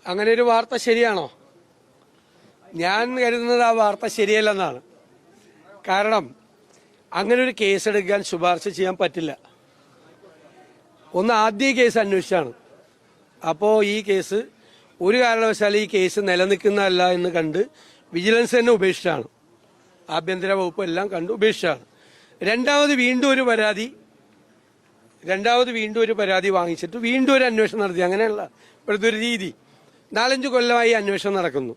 അങ്ങനെ ഒരു വാർത്ത ശരിയാണോ? ഞാൻ കരുതുന്നത് ആ വാർത്ത ശരിയല്ലെന്നാണ്. കാരണം അങ്ങനെ ഒരു കേസെടുക്കാൻ ശുപാർശ ചെയ്യാൻ പറ്റില്ല. ഒന്ന്, ആദ്യ കേസ് അന്വേഷിച്ചാണ്. അപ്പോൾ ഈ കേസ് ഒരു കാരണവശാലും ഈ കേസ് നിലനിൽക്കുന്നതല്ല എന്ന് കണ്ട് വിജിലൻസ് തന്നെ ഉപേക്ഷിച്ചാണ്. ആഭ്യന്തര വകുപ്പ് എല്ലാം കണ്ട് ഉപേക്ഷിച്ചാണ്. രണ്ടാമത് വീണ്ടും ഒരു പരാതി വാങ്ങിച്ചിട്ട് വീണ്ടും ഒരു അന്വേഷണം നടത്തി. അങ്ങനെയുള്ള ഇപ്പോഴത്തെ ഒരു രീതി 4-5 കൊല്ലമായി അന്വേഷണം നടക്കുന്നു.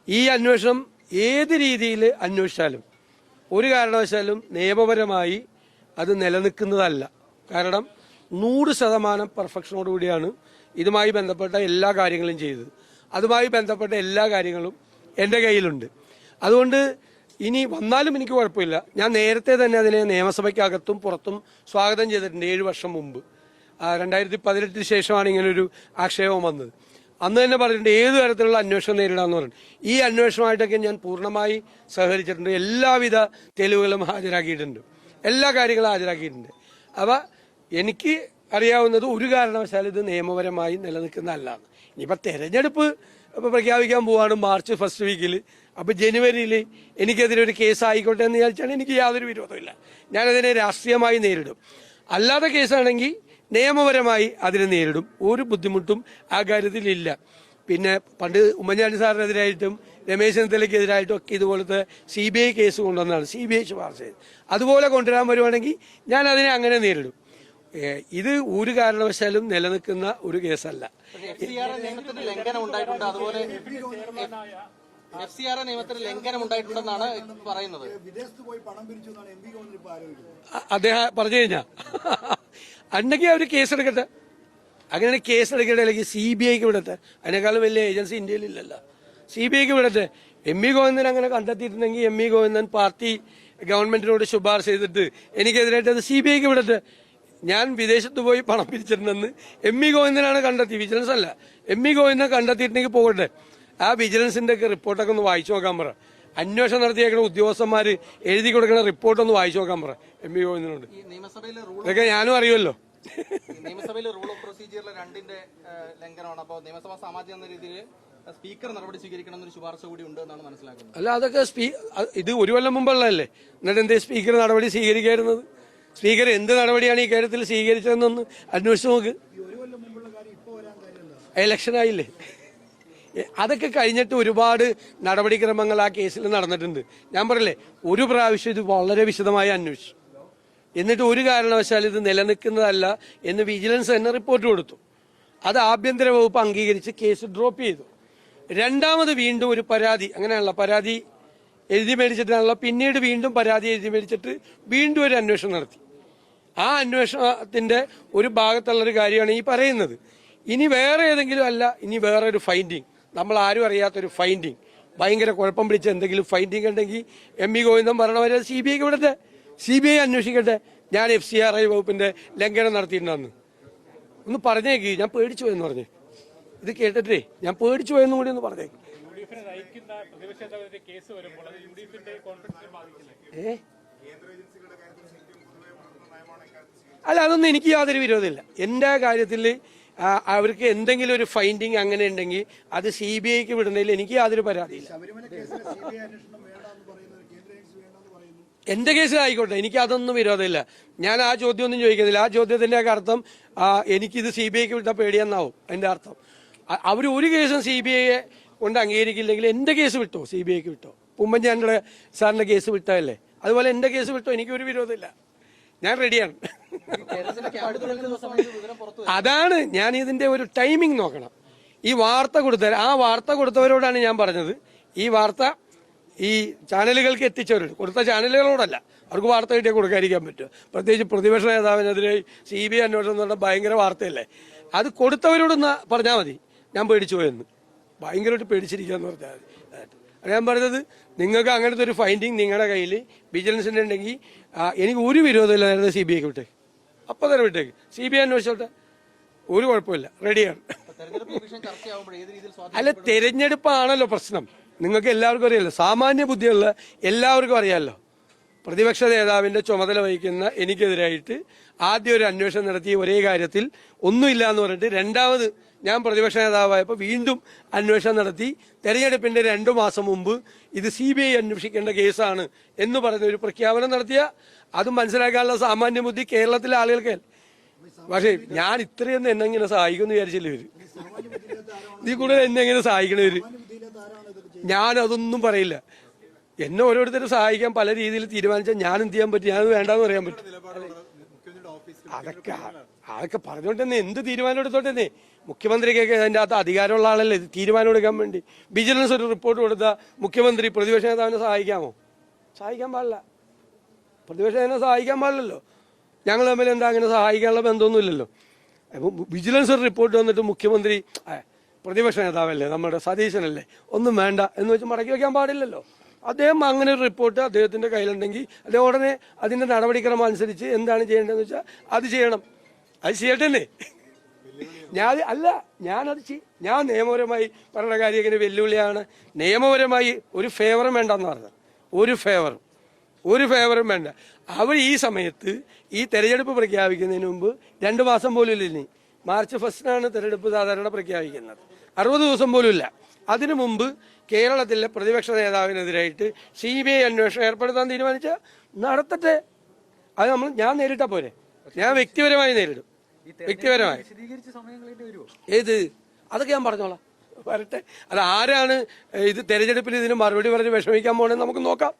ഈ അന്വേഷണം ഏത് രീതിയിൽ അന്വേഷിച്ചാലും ഒരു കാരണവശാലും നിയമപരമായി അത് നിലനിൽക്കുന്നതല്ല. കാരണം 100% പെർഫെക്ഷനോടുകൂടിയാണ് ഇതുമായി ബന്ധപ്പെട്ട എല്ലാ കാര്യങ്ങളും ചെയ്തത്. അതുമായി ബന്ധപ്പെട്ട എല്ലാ കാര്യങ്ങളും എൻ്റെ കയ്യിലുണ്ട്. അതുകൊണ്ട് ഇനി വന്നാലും എനിക്ക് കുഴപ്പമില്ല. ഞാൻ നേരത്തെ തന്നെ അതിനെ നിയമസഭയ്ക്കകത്തും പുറത്തും സ്വാഗതം ചെയ്തിട്ടുണ്ട്. 7 വർഷം മുമ്പ് 2018 ശേഷമാണ് ഇങ്ങനൊരു ആക്ഷേപം വന്നത്. അന്ന് തന്നെ പറഞ്ഞിട്ടുണ്ട് ഏത് തരത്തിലുള്ള അന്വേഷണം നേരിടാമെന്ന് പറഞ്ഞു. ഈ അന്വേഷണമായിട്ടൊക്കെ ഞാൻ പൂർണ്ണമായി സഹകരിച്ചിട്ടുണ്ട്. എല്ലാവിധ തെളിവുകളും ഹാജരാക്കിയിട്ടുണ്ട്, എല്ലാ കാര്യങ്ങളും ഹാജരാക്കിയിട്ടുണ്ട്. അപ്പോൾ എനിക്ക് അറിയാവുന്നത് ഒരു കാരണവശാലും ഇത് നിയമപരമായി നിലനിൽക്കുന്നതല്ല. ഇനിയിപ്പോൾ തെരഞ്ഞെടുപ്പ് പ്രഖ്യാപിക്കാൻ പോവാണ് മാർച്ച് ഫസ്റ്റ് വീക്കിൽ. അപ്പോൾ ജനുവരിയിൽ എനിക്കെതിരെ ഒരു കേസ് ആയിക്കോട്ടെ എന്ന് വിചാരിച്ചാൽ എനിക്ക് യാതൊരു വിരോധമില്ല. ഞാനതിനെ രാഷ്ട്രീയമായി നേരിടും. അല്ലാതെ കേസാണെങ്കിൽ നിയമപരമായി അതിനെ നേരിടും. ഒരു ബുദ്ധിമുട്ടും ആ കാര്യത്തിലില്ല. പിന്നെ പണ്ട് ഉമ്മൻചാണ്ടി സാറിനെതിരായിട്ടും രമേശ് ചെന്നിത്തലയ്ക്കെതിരായിട്ടും ഒക്കെ ഇതുപോലത്തെ CBI കേസ് കൊണ്ടുവന്നാണ്, CBI ശുപാർശ ചെയ്ത്. അതുപോലെ കൊണ്ടുവരാൻ വരുവാണെങ്കിൽ ഞാൻ അതിനെ അങ്ങനെ നേരിടും. ഇത് ഒരു കാരണവശാലും നിലനിൽക്കുന്ന ഒരു കേസല്ല. അദ്ദേഹം പറഞ്ഞു കഴിഞ്ഞാൽ അന്നെങ്കിൽ അവർ കേസെടുക്കട്ടെ. അങ്ങനെ കേസെടുക്കട്ടെ, അല്ലെങ്കിൽ CBIക്ക് വിടട്ടെ. അതിനേക്കാളും വലിയ ഏജൻസി ഇന്ത്യയിലില്ലല്ലോ. CBIക്ക് വിടട്ടെ. MV ഗോവിന്ദൻ അങ്ങനെ കണ്ടെത്തിയിട്ടുണ്ടെങ്കിൽ MV ഗോവിന്ദൻ പാർട്ടി ഗവൺമെന്റിനോട് ശുപാർശ ചെയ്തിട്ട് എനിക്കെതിരായിട്ട് അത് CBIക്ക് വിടട്ടെ. ഞാൻ വിദേശത്ത് പോയി പണം പിരിച്ചിട്ടുണ്ടെന്ന് MV ഗോവിന്ദനാണ് കണ്ടെത്തി, വിജിലൻസ് അല്ല. MV ഗോവിന്ദൻ കണ്ടെത്തിയിട്ടുണ്ടെങ്കിൽ പോകട്ടെ. ആ വിജിലൻസിന്റെ ഒക്കെ റിപ്പോർട്ടൊക്കെ ഒന്ന് വായിച്ചു നോക്കാൻ പറ. അന്വേഷണം നടത്തിയേക്കുന്ന ഉദ്യോഗസ്ഥന്മാർ എഴുതി കൊടുക്കുന്ന റിപ്പോർട്ടൊന്ന് വായിച്ചു നോക്കാൻ പറ MV ഗോവിന്ദനോട്. ഇതൊക്കെ ഞാനും അറിയുമല്ലോ. നിയമസഭയിലെ റൂൾ ഓഫ് പ്രൊസീജിയറിലെ 2ന്റെ ലംഘനമാണ്. അപ്പോൾ നിയമസഭാ സാമാജിക എന്ന രീതിയിൽ സ്പീക്കർ നടപടി സ്വീകരിക്കണം എന്നൊരു ശുപാർശ കൂടി ഉണ്ട് എന്നാണ് മനസ്സിലാക്കുന്നത്. അല്ല, അതൊക്കെ ഇത് 1 കൊല്ലം മുമ്പുള്ളതല്ലേ. എന്നിട്ട് എന്തേ സ്പീക്കർ നടപടി സ്വീകരിക്കായിരുന്നത്? സ്പീക്കർ എന്ത് നടപടിയാണ് ഈ കാര്യത്തിൽ സ്വീകരിച്ചതെന്നൊന്ന് അന്വേഷിച്ച് നോക്ക്. ഇലക്ഷനായില്ലേ? അതൊക്കെ കഴിഞ്ഞിട്ട് ഒരുപാട് നടപടിക്രമങ്ങൾ ആ കേസിൽ നടന്നിട്ടുണ്ട്. ഞാൻ പറയില്ലേ, ഒരു പ്രാവശ്യം ഇത് വളരെ വിശദമായി അന്വേഷിച്ചു. എന്നിട്ട് ഒരു കാരണവശാലും ഇത് നിലനിൽക്കുന്നതല്ല എന്ന് വിജിലൻസ് തന്നെ റിപ്പോർട്ട് കൊടുത്തു. അത് ആഭ്യന്തര വകുപ്പ് അംഗീകരിച്ച് കേസ് ഡ്രോപ്പ് ചെയ്തു. രണ്ടാമത് വീണ്ടും ഒരു പരാതി, അങ്ങനെയാണല്ലോ, പരാതി എഴുതി മേടിച്ചിട്ടാണല്ലോ. പിന്നീട് വീണ്ടും പരാതി എഴുതി മേടിച്ചിട്ട് വീണ്ടും ഒരു അന്വേഷണം നടത്തി. ആ അന്വേഷണത്തിന്റെ ഒരു ഭാഗത്തുള്ളൊരു കാര്യമാണ് ഈ പറയുന്നത്. ഇനി വേറെ ഏതെങ്കിലും അല്ല, ഇനി വേറെ ഒരു ഫൈൻഡിങ്, നമ്മൾ ആരും അറിയാത്തൊരു ഫൈൻഡിങ്, ഭയങ്കര കുഴപ്പം പിടിച്ച എന്തെങ്കിലും ഫൈൻഡിങ് ഉണ്ടെങ്കിൽ MV ഗോവിന്ദൻ പറഞ്ഞവരെ CBIക്ക് വിടട്ടെ. CBI അന്വേഷിക്കട്ടെ. ഞാൻ FCRI വകുപ്പിന്റെ ലംഘനം നടത്തിയിട്ടുണ്ടെന്ന് ഒന്ന് പറഞ്ഞേക്ക്. ഞാൻ പേടിച്ചു പോയെന്ന് പറഞ്ഞേ. ഇത് കേട്ടിട്ടേ ഞാൻ പേടിച്ചു പോയെന്നും കൂടി ഒന്ന് പറഞ്ഞേക്ക്. അല്ല, അതൊന്നും എനിക്ക് യാതൊരു വിരോധമില്ല. എൻ്റെ കാര്യത്തിൽ അവർക്ക് എന്തെങ്കിലും ഒരു ഫൈൻഡിങ് അങ്ങനെ ഉണ്ടെങ്കിൽ അത് CBIക്ക് വിടുന്നതിൽ എനിക്ക് യാതൊരു പരാതിയില്ല. എന്റെ കേസ് ആയിക്കോട്ടെ, എനിക്ക് അതൊന്നും വിരോധമില്ല. ഞാൻ ആ ചോദ്യമൊന്നും ചോദിക്കുന്നില്ല. ആ ചോദ്യത്തിന്റെ ഒക്കെ അർത്ഥം എനിക്കിത് CBIക്ക് വിട്ടാൽ പേടിയെന്നാവും അതിന്റെ അർത്ഥം. അവർ ഒരു കേസും CBIയെ കൊണ്ട് അംഗീകരിക്കില്ലെങ്കിൽ എന്റെ കേസ് വിട്ടോ, CBIക്ക് വിട്ടോ. ഉമ്മൻചാണ്ടിയുടെ സാറിന്റെ കേസ് വിട്ടതല്ലേ, അതുപോലെ എന്റെ കേസ് വിട്ടോ. എനിക്കൊരു വിരോധമില്ല, ഞാൻ റെഡിയാണ്. അതാണ് ഞാൻ ഇതിന്റെ ഒരു ടൈമിംഗ് നോക്കണം. ഈ വാർത്ത കൊടുത്തവരോടാണ് ഞാൻ പറഞ്ഞത്. ഈ വാർത്ത ഈ ചാനലുകൾക്ക് എത്തിച്ചവരോട്, കൊടുത്ത ചാനലുകളോടല്ല. അവർക്ക് വാർത്ത കിട്ടിയാൽ കൊടുക്കാതിരിക്കാൻ പറ്റുമോ? പ്രത്യേകിച്ച് പ്രതിപക്ഷ നേതാവിനെതിരെ CBI അന്വേഷണം എന്ന് പറഞ്ഞാൽ ഭയങ്കര വാർത്തയല്ലേ. അത് കൊടുത്തവരോടൊന്ന് പറഞ്ഞാൽ മതി ഞാൻ പേടിച്ചു പോയെന്ന്, ഭയങ്കരമായിട്ട് പേടിച്ചിരിക്കാന്ന് പറഞ്ഞാൽ മതി. ഞാൻ പറഞ്ഞത്, നിങ്ങൾക്ക് അങ്ങനത്തെ ഒരു ഫൈൻഡിങ് നിങ്ങളുടെ കയ്യിൽ വിജിലൻസിന്റെ ഉണ്ടെങ്കിൽ എനിക്ക് ഒരു വിരോധമില്ലായിരുന്നു. CBIക്ക് വിട്ടേക്ക്, അപ്പം തന്നെ വിട്ടേക്ക്. CBI അന്വേഷിച്ചോട്ടെ, ഒരു കുഴപ്പമില്ല, റെഡിയാണ്. അല്ല, തെരഞ്ഞെടുപ്പാണല്ലോ പ്രശ്നം. നിങ്ങൾക്ക് എല്ലാവർക്കും അറിയാമല്ലോ, സാമാന്യ ബുദ്ധിയുള്ള എല്ലാവർക്കും അറിയാമല്ലോ. പ്രതിപക്ഷ നേതാവിന്റെ ചുമതല വഹിക്കുന്ന എനിക്കെതിരായിട്ട് ആദ്യം ഒരു അന്വേഷണം നടത്തി ഒരേ കാര്യത്തിൽ ഒന്നുമില്ല എന്ന് പറഞ്ഞിട്ട് രണ്ടാമത് ഞാൻ പ്രതിപക്ഷ നേതാവായപ്പോൾ വീണ്ടും അന്വേഷണം നടത്തി തെരഞ്ഞെടുപ്പിന്റെ 2 മാസം മുമ്പ് ഇത് CBI അന്വേഷിക്കേണ്ട കേസാണ് എന്ന് പറഞ്ഞ ഒരു പ്രഖ്യാപനം നടത്തിയ അതും മനസ്സിലാക്കാനുള്ള സാമാന്യ ബുദ്ധി കേരളത്തിലെ ആളുകൾക്ക്. പക്ഷേ ഞാൻ ഇത്രയൊന്നും എന്നെ ഇങ്ങനെ സഹായിക്കുമെന്ന് വിചാരിച്ചില്ല ഇവര്. ഇതിൽ കൂടുതൽ എന്നെ എങ്ങനെ സഹായിക്കണവര്? ഞാനതൊന്നും പറയില്ല. എന്നെ ഓരോരുത്തരും സഹായിക്കാൻ പല രീതിയിൽ തീരുമാനിച്ചാൽ ഞാൻ എന്ത് ചെയ്യാൻ പറ്റും? ഞാനത് വേണ്ടാന്ന് പറയാൻ പറ്റും. അതൊക്കെ പറഞ്ഞോണ്ട് തന്നെ എന്ത് തീരുമാനം എടുത്തോട്ടെ. മുഖ്യമന്ത്രിക്കൊക്കെ അതിൻ്റെ അകത്ത് അധികാരമുള്ള ആളല്ലേ ഇത് തീരുമാനം എടുക്കാൻ വേണ്ടി. വിജിലൻസ് ഒരു റിപ്പോർട്ട് കൊടുത്താൽ മുഖ്യമന്ത്രി പ്രതിപക്ഷ നേതാവിനെ സഹായിക്കാമോ? സഹായിക്കാൻ പാടില്ല. പ്രതിപക്ഷ നേതാവിനെ സഹായിക്കാൻ പാടില്ലല്ലോ. ഞങ്ങൾ തമ്മിൽ എന്താ അങ്ങനെ സഹായിക്കാനുള്ള ബന്ധമൊന്നുമില്ലല്ലോ. അപ്പം വിജിലൻസ് ഒരു റിപ്പോർട്ട് വന്നിട്ട് മുഖ്യമന്ത്രി പ്രതിപക്ഷ നേതാവല്ലേ, നമ്മുടെ സതീശനല്ലേ, ഒന്നും വേണ്ട എന്ന് വെച്ച് മടക്കി വയ്ക്കാൻ പാടില്ലല്ലോ. അദ്ദേഹം അങ്ങനെ ഒരു റിപ്പോർട്ട് അദ്ദേഹത്തിന്റെ കയ്യിലുണ്ടെങ്കിൽ അദ്ദേഹം ഉടനെ അതിന്റെ നടപടിക്രമം അനുസരിച്ച് എന്താണ് ചെയ്യേണ്ടതെന്ന് വെച്ചാൽ അത് ചെയ്യണം. അത് ചെയ്യട്ടെ. ഞാൻ നിയമപരമായി പറഞ്ഞ കാര്യം ഇങ്ങനെ വെല്ലുവിളിയാണ്. നിയമപരമായി ഒരു ഫേവറും വേണ്ടെന്ന് പറഞ്ഞത്. ഒരു ഫേവറും വേണ്ട. അവർ ഈ സമയത്ത് ഈ തെരഞ്ഞെടുപ്പ് പ്രഖ്യാപിക്കുന്നതിന് മുമ്പ് 2 മാസം പോലും ഇല്ല. ഇനി മാർച്ച് 1-നാണ് തെരഞ്ഞെടുപ്പ് സാധാരണ പ്രഖ്യാപിക്കുന്നത്. 60 ദിവസം പോലും ഇല്ല. അതിനു മുമ്പ് കേരളത്തിലെ പ്രതിപക്ഷ നേതാവിനെതിരായിട്ട് CBI അന്വേഷണം ഏർപ്പെടുത്താൻ തീരുമാനിച്ച നടത്തട്ടെ. അത് ഞാൻ നേരിട്ടാ പോരെ. ഞാൻ വ്യക്തിപരമായി നേരിടും. വ്യക്തിപരമായി ഏത് അതൊക്കെ ഞാൻ പറഞ്ഞോളാം. വരട്ടെ. അത് ആരാണ് ഇത് തെരഞ്ഞെടുപ്പിൽ ഇതിന് മറുപടി പറഞ്ഞ് വിഷമിക്കാൻ പോണെന്ന് നമുക്ക് നോക്കാം.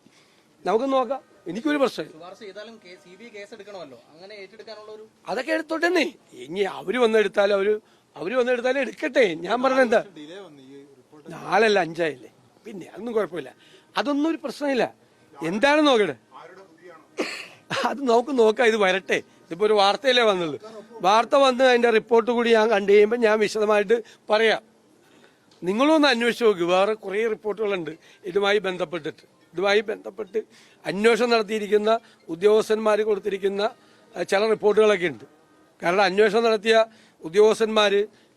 എനിക്കൊരു പ്രശ്നം. അതൊക്കെ എടുത്തോട്ടെ. ഇനി അവര് വന്നെടുത്താലും എടുക്കട്ടെ. ഞാൻ പറഞ്ഞെന്താ, 4 അല്ല 5 ആയില്ലേ, പിന്നെ അതൊന്നും കുഴപ്പമില്ല. അതൊന്നും ഒരു പ്രശ്നമില്ല. എന്താണ് നോക്കട്ടെ, അത് നോക്കാം. ഇത് വരട്ടെ. ഇതിപ്പോ ഒരു വാർത്തയല്ലേ വന്നുള്ളൂ. വാർത്ത വന്ന് അതിന്റെ റിപ്പോർട്ട് കൂടി ഞാൻ കണ്ടു കഴിയുമ്പോൾ ഞാൻ വിശദമായിട്ട് പറയാം. നിങ്ങളൊന്ന് അന്വേഷിച്ച് നോക്ക്. വേറെ കുറേ റിപ്പോർട്ടുകളുണ്ട് ഇതുമായി ബന്ധപ്പെട്ട് അന്വേഷണം നടത്തിയിരിക്കുന്ന ഉദ്യോഗസ്ഥന്മാർ കൊടുത്തിരിക്കുന്ന ചില റിപ്പോർട്ടുകളൊക്കെ ഉണ്ട്. കാരണം അന്വേഷണം നടത്തിയ ഉദ്യോഗസ്ഥന്മാർ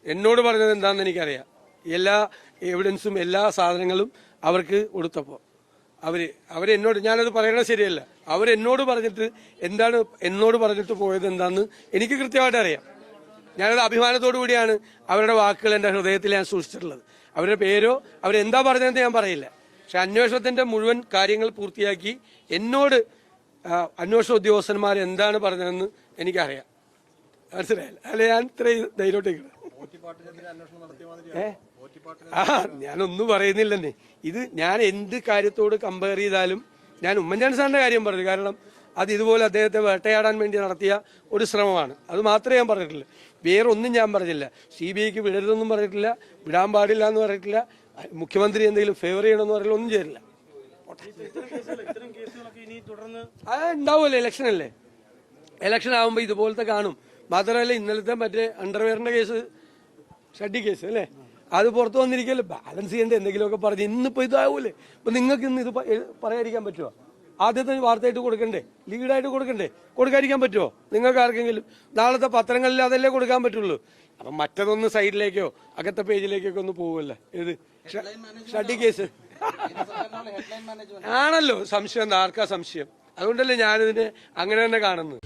എന്നോട് പറഞ്ഞത് എന്താണെന്ന് എനിക്കറിയാം. എല്ലാ എവിഡൻസും എല്ലാ സാധനങ്ങളും അവർക്ക് കൊടുത്തപ്പോൾ അവരെന്നോട്, ഞാനത് പറയണത് ശരിയല്ല, അവരെന്നോട് പറഞ്ഞിട്ട് എന്താണ് എന്നോട് പറഞ്ഞിട്ട് പോയത് എന്താണെന്ന് എനിക്ക് കൃത്യമായിട്ട് അറിയാം. ഞാനത് അഭിമാനത്തോടു കൂടിയാണ് അവരുടെ വാക്കുകൾ എൻ്റെ ഹൃദയത്തിൽ ഞാൻ സൂക്ഷിച്ചിട്ടുള്ളത്. അവരുടെ പേരോ അവരെന്താ പറഞ്ഞതെന്ന് ഞാൻ പറയില്ല. പക്ഷെ അന്വേഷണത്തിന്റെ മുഴുവൻ കാര്യങ്ങൾ പൂർത്തിയാക്കി എന്നോട് അന്വേഷണ ഉദ്യോഗസ്ഥന്മാർ എന്താണ് പറഞ്ഞതെന്ന് എനിക്കറിയാം. മനസ്സിലായില്ല? അല്ലെ ഞാൻ ഇത്രയും ധൈര്യമായിട്ടേക്ക് ഞാനൊന്നും പറയുന്നില്ലെന്നേ. ഇത് ഞാൻ എന്ത് കാര്യത്തോട് കമ്പയർ ചെയ്താലും ഞാൻ ഉമ്മൻചാണ്ടി സാറിന്റെ കാര്യം പറഞ്ഞു. കാരണം അത് ഇതുപോലെ അദ്ദേഹത്തെ വേട്ടയാടാൻ വേണ്ടി നടത്തിയ ഒരു ശ്രമമാണ്. അത് മാത്രമേ ഞാൻ പറഞ്ഞിട്ടില്ല. വേറെ ഒന്നും ഞാൻ പറഞ്ഞില്ല. CBIക്ക് വിടരുതെന്നും പറഞ്ഞിട്ടില്ല, വിടാൻ പാടില്ല എന്ന് പറഞ്ഞിട്ടില്ല, മുഖ്യമന്ത്രി എന്തെങ്കിലും ഫേവർ ചെയ്യണമെന്ന് പറയില്ല, ഒന്നും ചെയ്തില്ല. ഉണ്ടാവുമല്ലോ, ഇലക്ഷനല്ലേ. ഇലക്ഷൻ ആകുമ്പോൾ ഇതുപോലത്തെ കാണും. മാത്രമല്ല ഇന്നലത്തെ മറ്റേ അണ്ടർവെയറിന്റെ കേസ്, ഷഡ്ഡി കേസ് അല്ലേ, അത് പുറത്തു വന്നിരിക്കല്ലോ. ബാലൻസ് ചെയ്യേണ്ട എന്തെങ്കിലുമൊക്കെ പറഞ്ഞ് ഇന്നിപ്പോ ഇതാവൂലേ. ഇപ്പൊ നിങ്ങൾക്ക് ഇന്ന് ഇത് പറയാതിരിക്കാൻ പറ്റുമോ? ആദ്യത്തെ വാർത്തയായിട്ട് കൊടുക്കണ്ടേ, ലീഡായിട്ട് കൊടുക്കാതിരിക്കാൻ പറ്റുമോ നിങ്ങൾക്ക് ആർക്കെങ്കിലും? നാളത്തെ പത്രങ്ങളിൽ അതല്ലേ കൊടുക്കാൻ പറ്റുള്ളൂ. അപ്പൊ മറ്റതൊന്ന് സൈഡിലേക്കോ അകത്തെ പേജിലേക്കൊക്കെ ഒന്ന് പോവല്ലേ. ഏത് ഷഡ്ഡി കേസ് ആണല്ലോ സംശയം. ആർക്കാ സംശയം? അതുകൊണ്ടല്ലേ ഞാനിതിനെ അങ്ങനെ തന്നെ കാണുന്നത്.